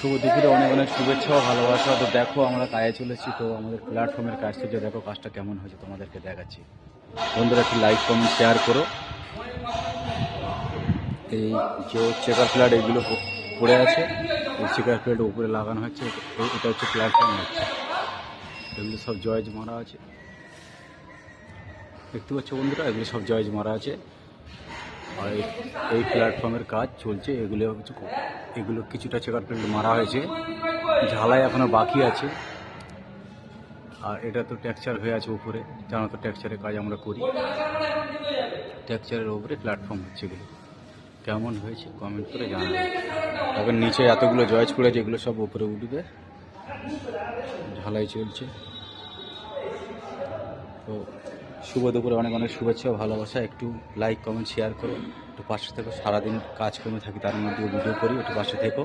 শুভ দুপুরে অনেক অনেক শুভেচ্ছা ও ভালোবাসা। তো দেখো আমরা কাজে চলেছি, তো আমাদের প্ল্যাটফর্মের কাজ থেকে দেখো কাজটা কেমন হয়েছে তোমাদেরকে দেখাচ্ছি। বন্ধুরা একটু লাইক কমেন্ট শেয়ার করো। এই যে চেকার প্লেট এগুলো পড়ে আছে, এই চেকার প্লেট উপরে লাগানো হচ্ছে, এটা হচ্ছে প্ল্যাটফর্ম হচ্ছে, এগুলো সব জয়েজ মারা আছে, দেখতে পাচ্ছ বন্ধুরা, এগুলো সব জয়েজ মারা আছে। আর এই প্ল্যাটফর্মের কাজ চলছে, এগুলো কিছুটা চেকার প্লেট মারা হয়েছে, ঝালাই এখনো বাকি আছে। আর এটা তো টেক্সচার হয়ে আছে উপরে, জানো তো টেক্সচারের কাজ আমরা করি, টেক্সচারের উপরে প্ল্যাটফর্ম হচ্ছে। এগুলো কেমন হয়েছে কমেন্ট করে জানাবে। এখন নিচে এতগুলো জয়েজ পড়েছে, এগুলো সব উপরে উঠবে, ঝালাই চলছে। তো শুভ দুপুরে অনেক অনেক শুভেচ্ছা ও ভালোবাসা। একটু লাইক কমেন্ট শেয়ার করো, একটু পাশে থেকো। সারাদিন কাজ কমে থাকি, তার মধ্যে ভিডিও করি, একটু পাশে থেকো।